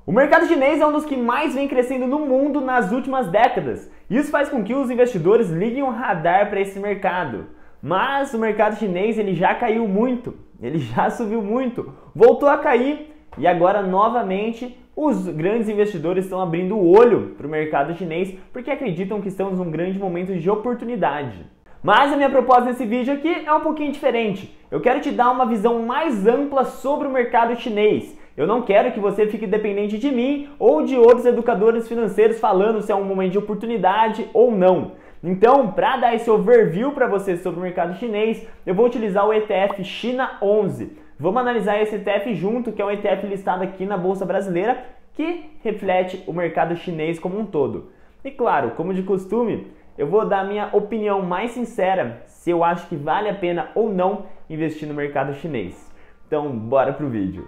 O mercado chinês é um dos que mais vem crescendo no mundo nas últimas décadas. Isso faz com que os investidores liguem um radar para esse mercado. Mas o mercado chinês ele já caiu muito, ele já subiu muito, voltou a cair e agora novamente os grandes investidores estão abrindo o olho para o mercado chinês porque acreditam que estamos num grande momento de oportunidade. Mas a minha proposta nesse vídeo aqui é um pouquinho diferente. Eu quero te dar uma visão mais ampla sobre o mercado chinês. Eu não quero que você fique dependente de mim ou de outros educadores financeiros falando se é um momento de oportunidade ou não. Então, para dar esse overview para você sobre o mercado chinês, eu vou utilizar o ETF China 11. Vamos analisar esse ETF junto, que é um ETF listado aqui na Bolsa Brasileira, que reflete o mercado chinês como um todo. E claro, como de costume, eu vou dar a minha opinião mais sincera se eu acho que vale a pena ou não investir no mercado chinês. Então, bora pro vídeo.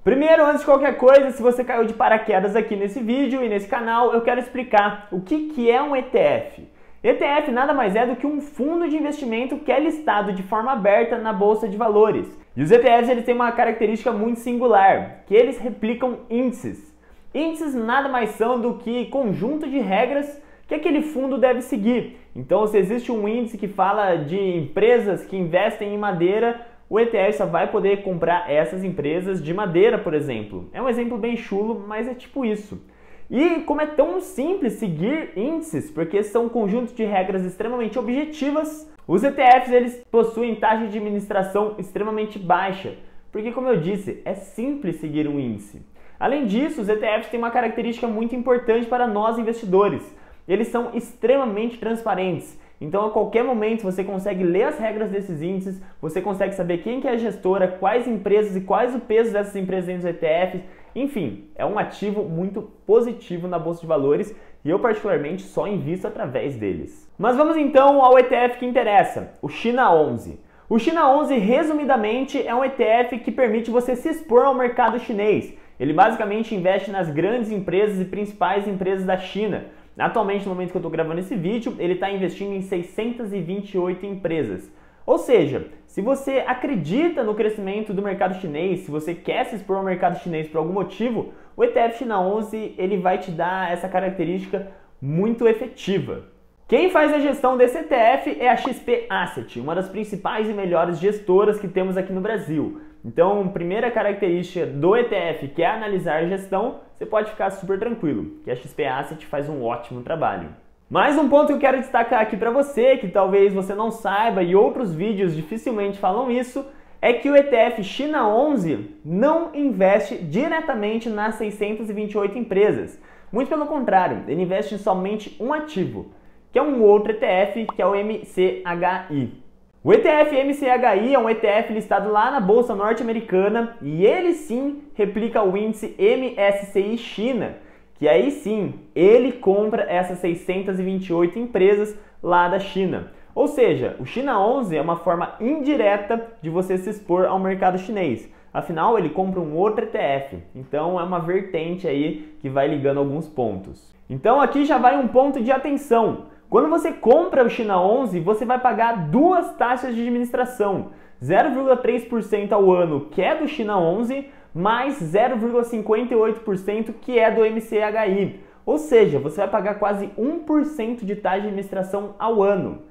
Primeiro, antes de qualquer coisa, se você caiu de paraquedas aqui nesse vídeo e nesse canal, eu quero explicar o que é um ETF. ETF nada mais é do que um fundo de investimento que é listado de forma aberta na Bolsa de Valores. E os ETFs eles têm uma característica muito singular, que eles replicam índices. Índices nada mais são do que conjunto de regras que aquele fundo deve seguir. Então, se existe um índice que fala de empresas que investem em madeira, o ETF só vai poder comprar essas empresas de madeira, por exemplo. É um exemplo bem chulo, mas é tipo isso. E como é tão simples seguir índices, porque são conjuntos de regras extremamente objetivas, os ETFs eles possuem taxa de administração extremamente baixa, porque como eu disse, é simples seguir um índice. Além disso, os ETFs têm uma característica muito importante para nós investidores. Eles são extremamente transparentes. Então, a qualquer momento, você consegue ler as regras desses índices, você consegue saber quem que é a gestora, quais empresas e quais o peso dessas empresas dentro dos ETFs. Enfim, é um ativo muito positivo na Bolsa de Valores e eu, particularmente, só invisto através deles. Mas vamos então ao ETF que interessa, o China 11. O China 11, resumidamente, é um ETF que permite você se expor ao mercado chinês. Ele basicamente investe nas grandes empresas e principais empresas da China. Atualmente, no momento que eu estou gravando esse vídeo, ele está investindo em 628 empresas. Ou seja, se você acredita no crescimento do mercado chinês, se você quer se expor ao mercado chinês por algum motivo, o ETF China 11 ele vai te dar essa característica muito efetiva. Quem faz a gestão desse ETF é a XP Asset, uma das principais e melhores gestoras que temos aqui no Brasil. Então, primeira característica do ETF, que é analisar a gestão, você pode ficar super tranquilo, que a XP Asset faz um ótimo trabalho. Mais um ponto que eu quero destacar aqui para você, que talvez você não saiba e outros vídeos dificilmente falam isso, é que o ETF China 11 não investe diretamente nas 628 empresas. Muito pelo contrário, ele investe em somente um ativo, que é um outro ETF, que é o MCHI. O ETF MCHI é um ETF listado lá na Bolsa Norte-Americana e ele sim replica o índice MSCI China, que aí sim ele compra essas 628 empresas lá da China. Ou seja, o China 11 é uma forma indireta de você se expor ao mercado chinês. Afinal, ele compra um outro ETF, então é uma vertente aí que vai ligando alguns pontos. Então aqui já vai um ponto de atenção. Quando você compra o China 11, você vai pagar duas taxas de administração, 0,3% ao ano, que é do China 11, mais 0,58% que é do MCHI. Ou seja, você vai pagar quase 1% de taxa de administração ao ano.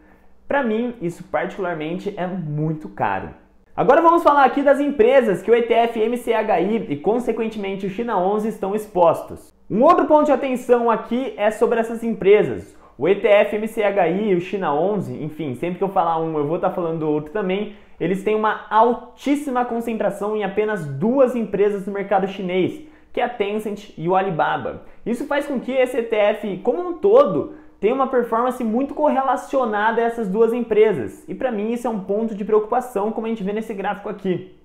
Para mim, isso particularmente é muito caro. Agora vamos falar aqui das empresas que o ETF MCHI e, consequentemente, o China 11 estão expostos. Um outro ponto de atenção aqui é sobre essas empresas. O ETF MCHI e o China 11, enfim, sempre que eu falar um, eu vou estar falando do outro também, eles têm uma altíssima concentração em apenas duas empresas do mercado chinês, que é a Tencent e o Alibaba. Isso faz com que esse ETF, como um todo, tenha uma performance muito correlacionada a essas duas empresas. E para mim isso é um ponto de preocupação, como a gente vê nesse gráfico aqui.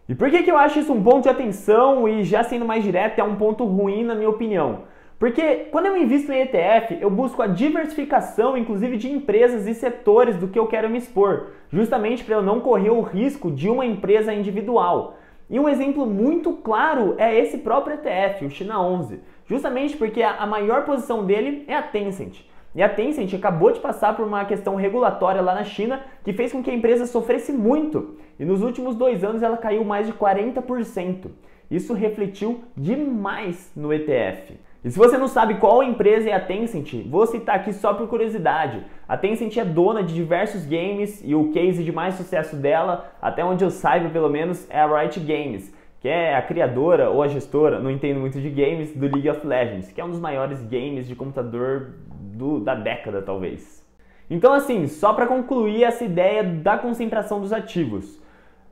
E por que eu acho isso um ponto de atenção e, já sendo mais direto, é um ponto ruim na minha opinião? Porque quando eu invisto em ETF, eu busco a diversificação, inclusive de empresas e setores do que eu quero me expor, justamente para eu não correr o risco de uma empresa individual. E um exemplo muito claro é esse próprio ETF, o China 11, justamente porque a maior posição dele é a Tencent. E a Tencent acabou de passar por uma questão regulatória lá na China que fez com que a empresa sofresse muito. e nos últimos 2 anos ela caiu mais de 40%. Isso refletiu demais no ETF. E se você não sabe qual empresa é a Tencent, vou citar aqui só por curiosidade. A Tencent é dona de diversos games e o case de mais sucesso dela, até onde eu saiba pelo menos, é a Riot Games, que é a criadora ou a gestora, não entendo muito de games, do League of Legends, que é um dos maiores games de computador da década talvez. Então assim, só para concluir essa ideia da concentração dos ativos.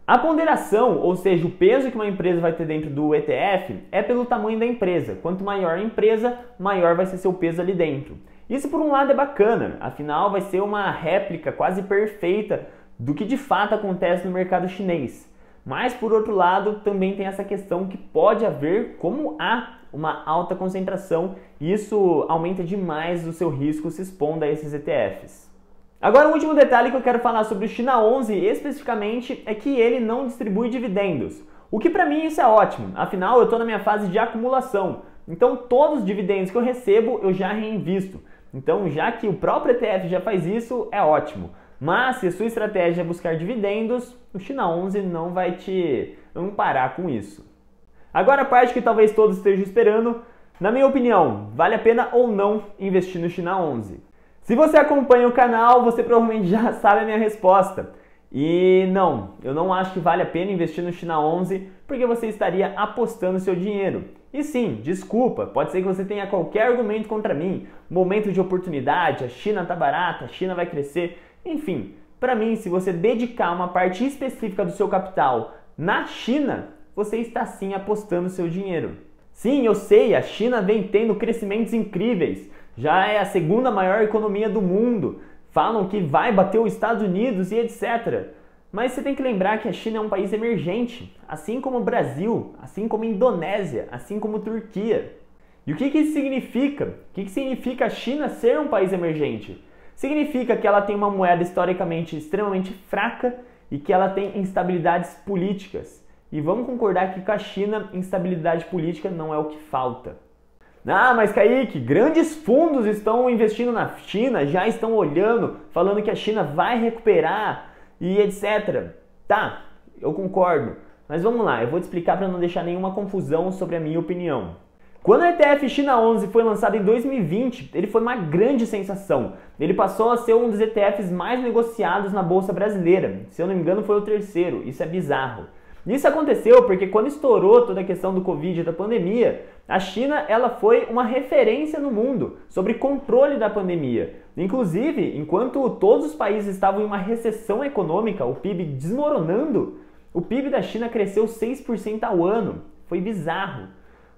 A ponderação, ou seja, o peso que uma empresa vai ter dentro do ETF, é pelo tamanho da empresa. Quanto maior a empresa, maior vai ser seu peso ali dentro. Isso por um lado é bacana, afinal vai ser uma réplica quase perfeita do que de fato acontece no mercado chinês. Mas por outro lado, também tem essa questão que pode haver, como há uma alta concentração, e isso aumenta demais o seu risco se expondo a esses ETFs. Agora, o último detalhe que eu quero falar sobre o China 11 especificamente é que ele não distribui dividendos. O que para mim isso é ótimo, afinal eu estou na minha fase de acumulação. Então todos os dividendos que eu recebo eu já reinvisto. Então já que o próprio ETF já faz isso, é ótimo. Mas se a sua estratégia é buscar dividendos, o China 11 não vai te amparar com isso. Agora a parte que talvez todos estejam esperando, na minha opinião, vale a pena ou não investir no China 11? Se você acompanha o canal, você provavelmente já sabe a minha resposta. E não, eu não acho que vale a pena investir no China 11 porque você estaria apostando seu dinheiro. E sim, desculpa, pode ser que você tenha qualquer argumento contra mim, momento de oportunidade, a China tá barata, a China vai crescer, enfim. Para mim, se você dedicar uma parte específica do seu capital na China, você está sim apostando seu dinheiro. Sim, eu sei, a China vem tendo crescimentos incríveis. Já é a segunda maior economia do mundo, falam que vai bater os Estados Unidos e etc. Mas você tem que lembrar que a China é um país emergente, assim como o Brasil, assim como a Indonésia, assim como a Turquia. E o que isso significa? O que significa a China ser um país emergente? Significa que ela tem uma moeda historicamente extremamente fraca e que ela tem instabilidades políticas. E vamos concordar que com a China, instabilidade política não é o que falta. Ah, mas Kaique, grandes fundos estão investindo na China, já estão olhando, falando que a China vai recuperar e etc. Tá, eu concordo, mas vamos lá, eu vou te explicar para não deixar nenhuma confusão sobre a minha opinião. Quando o ETF China 11 foi lançado em 2020, ele foi uma grande sensação. Ele passou a ser um dos ETFs mais negociados na Bolsa Brasileira. Se eu não me engano, foi o terceiro, isso é bizarro. Isso aconteceu porque quando estourou toda a questão do Covid e da pandemia, a China ela foi uma referência no mundo sobre controle da pandemia. Inclusive, enquanto todos os países estavam em uma recessão econômica, o PIB desmoronando, o PIB da China cresceu 6% ao ano. Foi bizarro.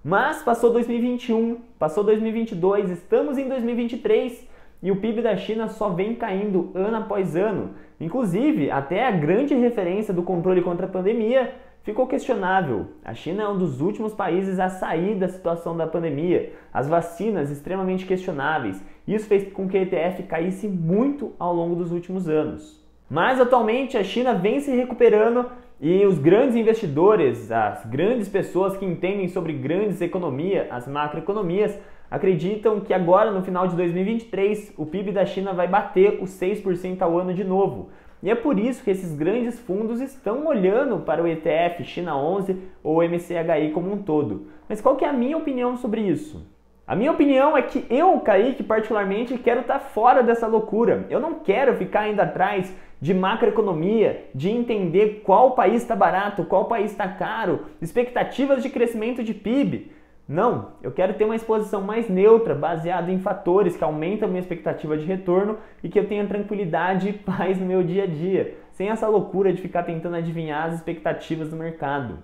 Mas passou 2021, passou 2022, estamos em 2023 e o PIB da China só vem caindo ano após ano. Inclusive, até a grande referência do controle contra a pandemia ficou questionável. A China é um dos últimos países a sair da situação da pandemia. As vacinas extremamente questionáveis. Isso fez com que o ETF caísse muito ao longo dos últimos anos. Mas atualmente a China vem se recuperando e os grandes investidores, as grandes pessoas que entendem sobre grandes economias, as macroeconomias, acreditam que agora, no final de 2023, o PIB da China vai bater os 6% ao ano de novo. E é por isso que esses grandes fundos estão olhando para o ETF China 11 ou MCHI como um todo. Mas qual que é a minha opinião sobre isso? A minha opinião é que eu, Kaique, particularmente, quero estar fora dessa loucura. Eu não quero ficar indo atrás de macroeconomia, de entender qual país está barato, qual país está caro, expectativas de crescimento de PIB. Não, eu quero ter uma exposição mais neutra, baseada em fatores que aumentam a minha expectativa de retorno e que eu tenha tranquilidade e paz no meu dia a dia, sem essa loucura de ficar tentando adivinhar as expectativas do mercado.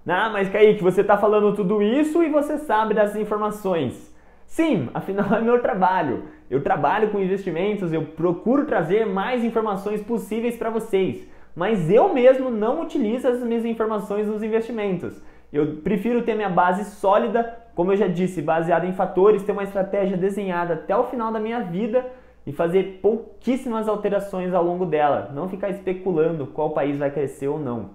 Ah, mas Kaique, você está falando tudo isso e você sabe dessas informações. Sim, afinal é meu trabalho. Eu trabalho com investimentos, eu procuro trazer mais informações possíveis para vocês, mas eu mesmo não utilizo as minhas informações nos investimentos. Eu prefiro ter minha base sólida, como eu já disse, baseada em fatores, ter uma estratégia desenhada até o final da minha vida e fazer pouquíssimas alterações ao longo dela, não ficar especulando qual país vai crescer ou não.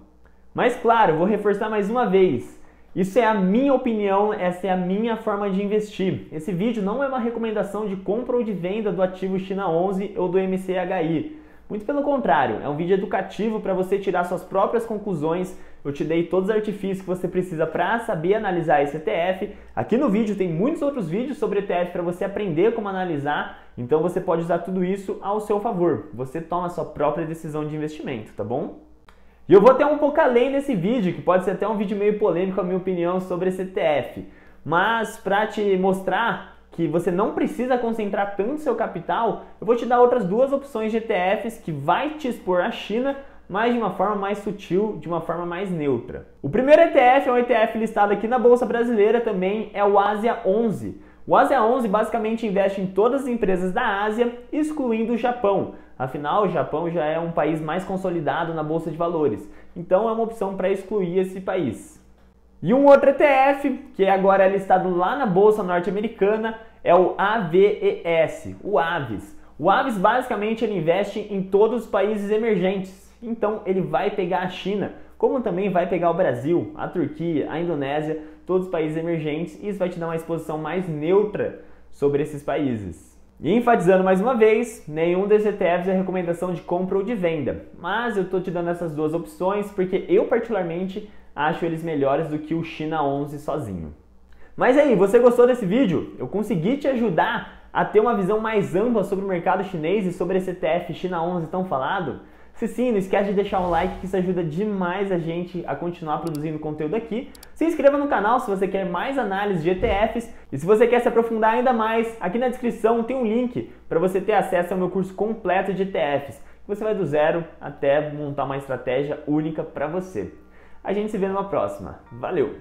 Mas claro, vou reforçar mais uma vez, isso é a minha opinião, essa é a minha forma de investir. Esse vídeo não é uma recomendação de compra ou de venda do ativo China 11 ou do MCHI. Muito pelo contrário, é um vídeo educativo para você tirar suas próprias conclusões. Eu te dei todos os artifícios que você precisa para saber analisar esse ETF. Aqui no vídeo tem muitos outros vídeos sobre ETF para você aprender como analisar, então você pode usar tudo isso ao seu favor. Você toma a sua própria decisão de investimento, tá bom? E eu vou até um pouco além nesse vídeo, que pode ser até um vídeo meio polêmico, a minha opinião sobre esse ETF. Mas para te mostrar que você não precisa concentrar tanto seu capital, eu vou te dar outras duas opções de ETFs que vai te expor à China, mas de uma forma mais sutil, de uma forma mais neutra. O primeiro ETF é um ETF listado aqui na Bolsa Brasileira também, é o Ásia 11. O Ásia 11 basicamente investe em todas as empresas da Ásia, excluindo o Japão. Afinal, o Japão já é um país mais consolidado na Bolsa de Valores, então é uma opção para excluir esse país. E um outro ETF, que agora é listado lá na Bolsa Norte-Americana, é o AVES, o Aves. O Aves basicamente ele investe em todos os países emergentes, então ele vai pegar a China, como também vai pegar o Brasil, a Turquia, a Indonésia, todos os países emergentes, e isso vai te dar uma exposição mais neutra sobre esses países. E enfatizando mais uma vez, nenhum desses ETFs é recomendação de compra ou de venda, mas eu estou te dando essas duas opções porque eu particularmente acho eles melhores do que o China 11 sozinho. Mas aí, você gostou desse vídeo? Eu consegui te ajudar a ter uma visão mais ampla sobre o mercado chinês e sobre esse ETF China 11 tão falado? Se sim, não esquece de deixar um like, que isso ajuda demais a gente a continuar produzindo conteúdo aqui. Se inscreva no canal se você quer mais análise de ETFs e se você quer se aprofundar ainda mais, aqui na descrição tem um link para você ter acesso ao meu curso completo de ETFs. Você vai do zero até montar uma estratégia única para você. A gente se vê numa próxima. Valeu!